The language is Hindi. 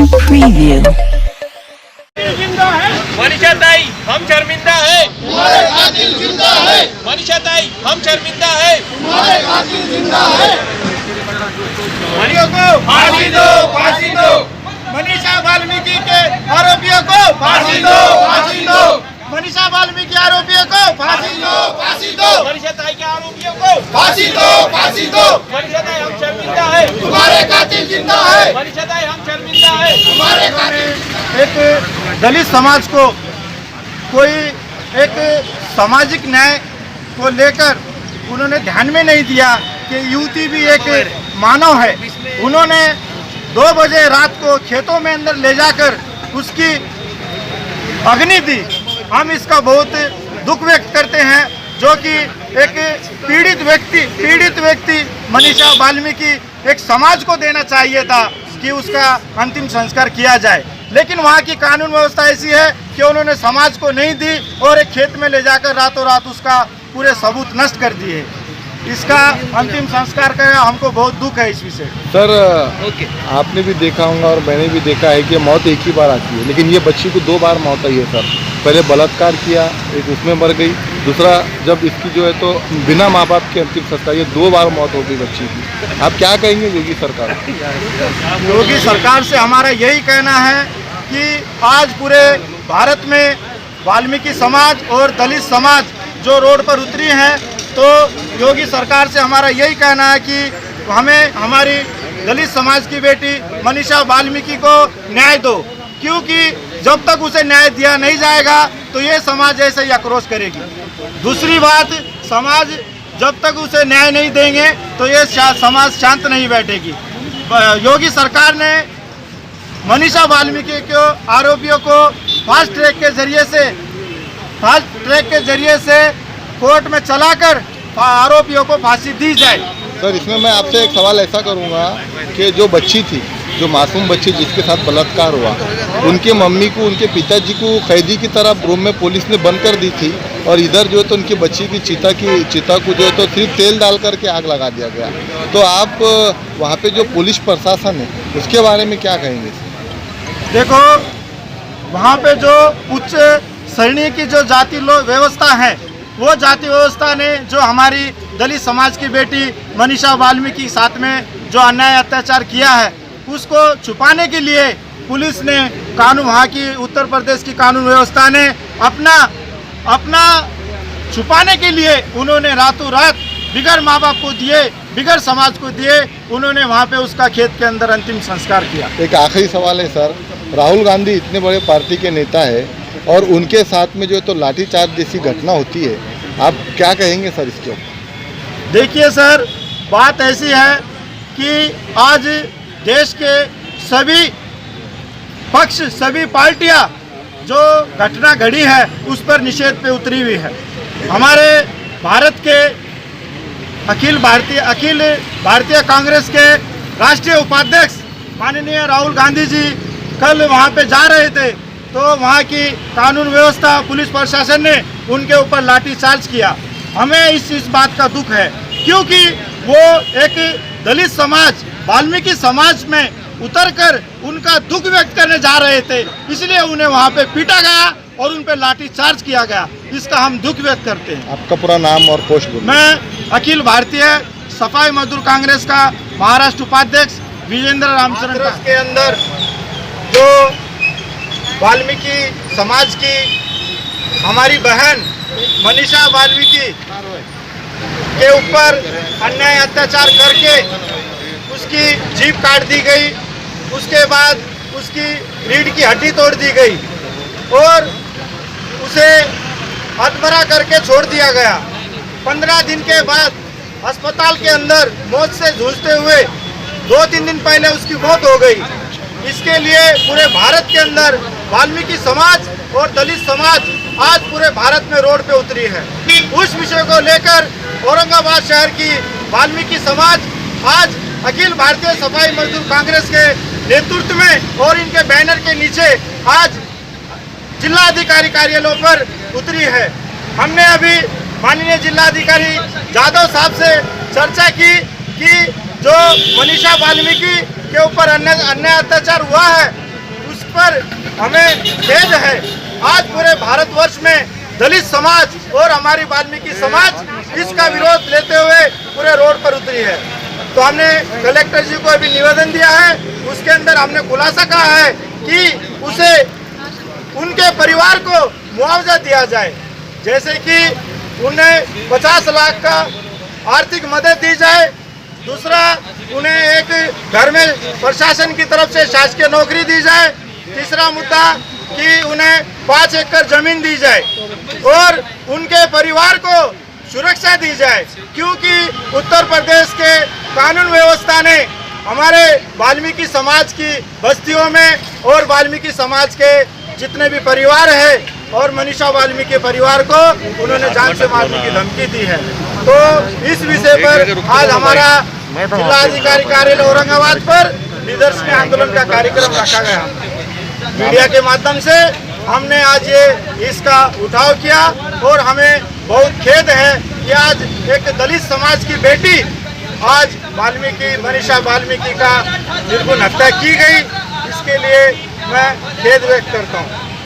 Preview. मनीषाताई हम शर्मिंदा है, तुम्हारे कातिल जिंदा है। मनीषाताई हम शर्मिंदा है, तुम्हारे कातिल जिंदा है। मनीषा को फांसी दो, फांसी दो, मनीषा वाल्मीकि के आरोपियों को फांसी दो, फांसी दो, मनीषा वाल्मीकि आरोपियों को फांसी दो, फांसी दो, मनीषाताई के आरोपियों को फांसी दो, फांसी दो। मनीषाताई हम शर्मिंदा है, तुम्हारे कातिल जिंदा है। मनीषाताई हम शर्मिंदा है। तुम्हारे कातिल एक दलित समाज को कोई एक सामाजिक न्याय को लेकर उन्होंने ध्यान में नहीं दिया कि युवती भी एक मानव है। उन्होंने 2 बजे रात को खेतों में अंदर ले जाकर उसकी अग्नि दी। हम इसका बहुत दुख व्यक्त करते हैं, जो कि एक पीड़ित व्यक्ति मनीषा वाल्मीकि एक समाज को देना चाहिए था कि उसका अंतिम संस्कार किया जाए, लेकिन वहाँ की कानून व्यवस्था ऐसी है कि उन्होंने समाज को नहीं दी और एक खेत में ले जाकर रातों रात उसका पूरे सबूत नष्ट कर दिए। इसका अंतिम संस्कार का हमको बहुत दुख है इस विषय। सर आपने भी देखा होगा और मैंने भी देखा है कि मौत एक ही बार आती है, लेकिन ये बच्ची को 2 बार मौत आई है सर। पहले बलात्कार किया, एक उसमें मर गई, दूसरा जब इसकी जो है तो बिना माँ बाप के अंतिम संस्कार, ये 2 बार मौत हो गई बच्ची की। आप क्या कहेंगे योगी सरकार? योगी सरकार से हमारा यही कहना है कि आज पूरे भारत में वाल्मीकि समाज और दलित समाज जो रोड पर उतरी हैं, तो योगी सरकार से हमारा यही कहना है कि हमें हमारी दलित समाज की बेटी मनीषा वाल्मीकि को न्याय दो, क्योंकि जब तक उसे न्याय दिया नहीं जाएगा तो ये समाज ऐसे ही आक्रोश करेगी। दूसरी बात, समाज जब तक उसे न्याय नहीं देंगे तो ये समाज शांत नहीं बैठेगी। योगी सरकार ने मनीषा वाल्मीकि के आरोपियों को फास्ट ट्रैक के जरिए से कोर्ट में चलाकर आरोपियों को फांसी दी जाए। सर इसमें मैं आपसे एक सवाल ऐसा करूंगा कि जो बच्ची थी, जो मासूम बच्ची जिसके साथ बलात्कार हुआ, उनके मम्मी को, उनके पिताजी को कैदी की तरह रूम में पुलिस ने बंद कर दी थी, और इधर जो है तो उनकी बच्ची की चिता को जो है तो सिर्फ तेल डाल करके आग लगा दिया गया। तो आप वहाँ पे जो पुलिस प्रशासन है उसके बारे में क्या कहेंगे? देखो, वहाँ पे जो उच्च श्रेणी की जो जाति व्यवस्था है, वो जाति व्यवस्था ने जो हमारी दलित समाज की बेटी मनीषा वाल्मीकि के साथ में जो अन्याय अत्याचार किया है, उसको छुपाने के लिए पुलिस ने कानून, वहाँ की उत्तर प्रदेश की कानून व्यवस्था ने अपना छुपाने के लिए उन्होंने रातों रात बिगड़ माँ बाप को दिए, बिगड़ समाज को दिए, उन्होंने वहाँ पे उसका खेत के अंदर अंतिम संस्कार किया। एक आखिरी सवाल है सर, राहुल गांधी इतने बड़े पार्टी के नेता है और उनके साथ में जो है तो लाठीचार्ज जैसी घटना होती है, आप क्या कहेंगे सर इसके ऊपर? देखिए सर, बात ऐसी है कि आज देश के सभी पक्ष, सभी पार्टियां जो घटना घड़ी है उस पर निषेध पे उतरी हुई है। हमारे भारत के अखिल भारतीय कांग्रेस के राष्ट्रीय उपाध्यक्ष माननीय राहुल गांधी जी कल वहां पे जा रहे थे, तो वहाँ की कानून व्यवस्था, पुलिस प्रशासन ने उनके ऊपर लाठीचार्ज किया। हमें इस बात का दुख है, क्योंकि वो एक दलित समाज, वाल्मीकि समाज में उतरकर उनका दुख व्यक्त करने जा रहे थे, इसलिए उन्हें वहाँ पे पीटा गया और उन पर लाठीचार्ज किया गया। इसका हम दुख व्यक्त करते हैं। आपका पूरा नाम और पोस्ट बोलिए। मैं अखिल भारतीय सफाई मजदूर कांग्रेस का महाराष्ट्र उपाध्यक्ष विजेंद्र रामचरण के अंदर जो वाल्मीकि समाज की हमारी बहन मनीषा वाल्मीकि के ऊपर अन्याय अत्याचार करके उसकी जीभ काट दी गई, उसके बाद उसकी रीढ़ की हड्डी तोड़ दी गई और उसे हथभरा करके छोड़ दिया गया। 15 दिन के बाद अस्पताल के अंदर मौत से जूझते हुए 2-3 दिन पहले उसकी मौत हो गई। इसके लिए पूरे भारत के अंदर वाल्मीकि समाज और दलित समाज आज पूरे भारत में रोड पे उतरी है। उस विषय को लेकर औरंगाबाद शहर की वाल्मीकि समाज आज अखिल भारतीय सफाई मजदूर कांग्रेस के नेतृत्व में और इनके बैनर के नीचे आज जिलाधिकारी कार्यालयों पर उतरी है। हमने अभी माननीय जिलाधिकारी जाधव साहब से चर्चा की कि जो मनीषा वाल्मीकि के ऊपर अन्याय अत्याचार हुआ है पर हमें खेद है। आज पूरे भारतवर्ष में दलित समाज और हमारी वाल्मीकि समाज इसका विरोध लेते हुए पूरे रोड पर उतरी है। तो हमने कलेक्टर जी को अभी निवेदन दिया है, उसके अंदर हमने खुलासा कहा है कि उसे उनके परिवार को मुआवजा दिया जाए, जैसे कि उन्हें 50 लाख का आर्थिक मदद दी जाए। दूसरा, उन्हें एक घर में प्रशासन की तरफ से शासकीय नौकरी दी जाए। तीसरा मुद्दा कि उन्हें 5 एकड़ जमीन दी जाए और उनके परिवार को सुरक्षा दी जाए, क्योंकि उत्तर प्रदेश के कानून व्यवस्था ने हमारे वाल्मीकि समाज की बस्तियों में और वाल्मीकि समाज के जितने भी परिवार है और मनीषा वाल्मीकि परिवार को उन्होंने जान से मारने की धमकी दी है। तो इस विषय पर आज हमारा जिलाधिकारी कार्यालय औरंगाबाद पर निदर्शन आंदोलन का कार्यक्रम रखा गया। मीडिया के माध्यम से हमने आज ये इसका उठाव किया और हमें बहुत खेद है कि आज एक दलित समाज की बेटी आज मनीषा वाल्मीकि का निर्गुण हत्या की गई। इसके लिए मैं खेद व्यक्त करता हूँ।